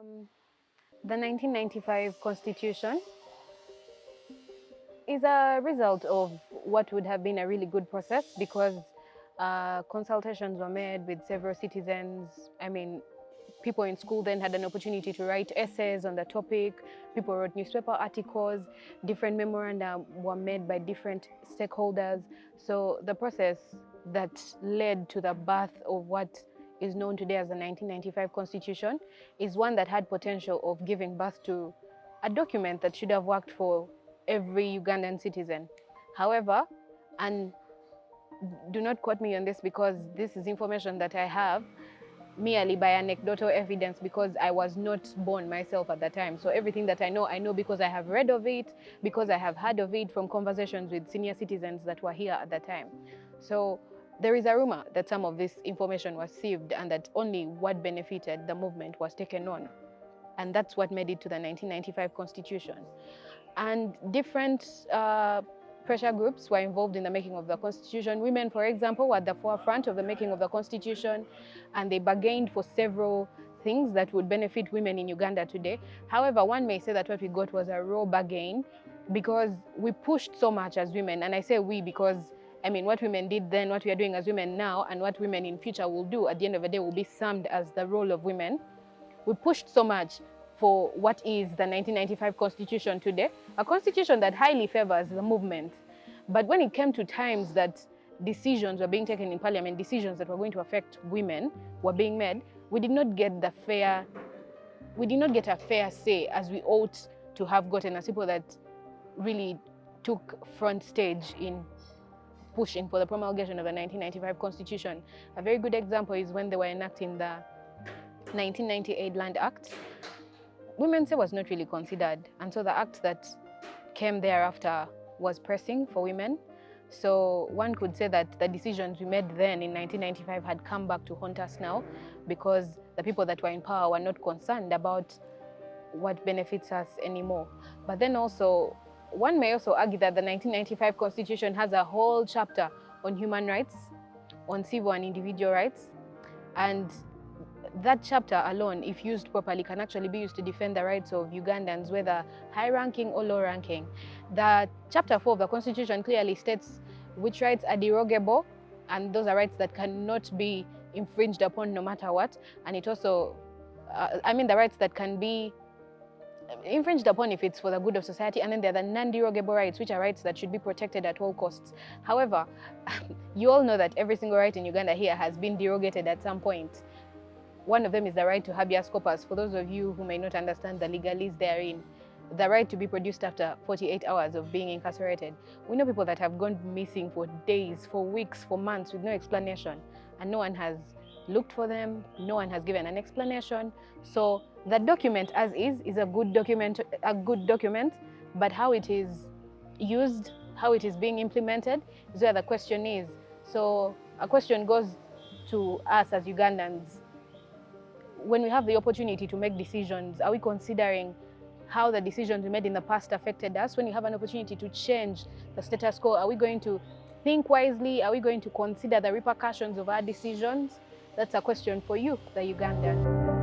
The 1995 Constitution is a result of what would have been a really good process because consultations were made with several citizens. I mean, people in school then had an opportunity to write essays on the topic. People wrote newspaper articles. Different memoranda were made by different stakeholders. So the process that led to the birth of what is known today as the 1995 Constitution is one that had potential of giving birth to a document that should have worked for every Ugandan citizen. However, and do not quote me on this because this is information that I have merely by anecdotal evidence because I was not born myself at that time. So everything that I know because I have read of it, because I have heard of it from conversations with senior citizens that were here at that time. So there is a rumor that some of this information was sieved and that only what benefited the movement was taken on. And that's what made it to the 1995 Constitution. And different pressure groups were involved in the making of the Constitution. Women, for example, were at the forefront of the making of the Constitution, and they bargained for several things that would benefit women in Uganda today. However, one may say that what we got was a raw bargain because we pushed so much as women. And I say we because, I mean, what women did then, what we are doing as women now, and what women in future will do at the end of the day will be summed as the role of women. We pushed so much for what is the 1995 Constitution today, a constitution that highly favors the movement. But when it came to times that decisions were being taken in parliament, decisions that were going to affect women were being made, we did not get a fair say as we ought to have gotten as people that really took front stage in pushing for the promulgation of the 1995 Constitution. A very good example is when they were enacting the 1998 Land Act. Women's say was not really considered, and so the act that came thereafter was pressing for women. So one could say that the decisions we made then in 1995 had come back to haunt us now because the people that were in power were not concerned about what benefits us anymore. But then also, one may also argue that the 1995 Constitution has a whole chapter on human rights, on civil and individual rights, and that chapter alone, if used properly, can actually be used to defend the rights of Ugandans, whether high-ranking or low-ranking. The Chapter 4 of the Constitution clearly states which rights are derogable, and those are rights that cannot be infringed upon no matter what. And it also, the rights that can be infringed upon if it's for the good of society, and then there are the non-derogable rights, which are rights that should be protected at all costs. However, you all know that every single right in Uganda here has been derogated at some point. One of them is the right to habeas corpus. For those of you who may not understand the legalese therein, the right to be produced after 48 hours of being incarcerated. We know people that have gone missing for days, for weeks, for months with no explanation, and no one has looked for them, no one has given an explanation. So the document as is a good document, but how it is used, how it is being implemented is where the question is. So a question goes to us as Ugandans. When we have the opportunity to make decisions, are we considering how the decisions we made in the past affected us? When you have an opportunity to change the status quo, are we going to think wisely? Are we going to consider the repercussions of our decisions? That's a question for you, the Ugandan.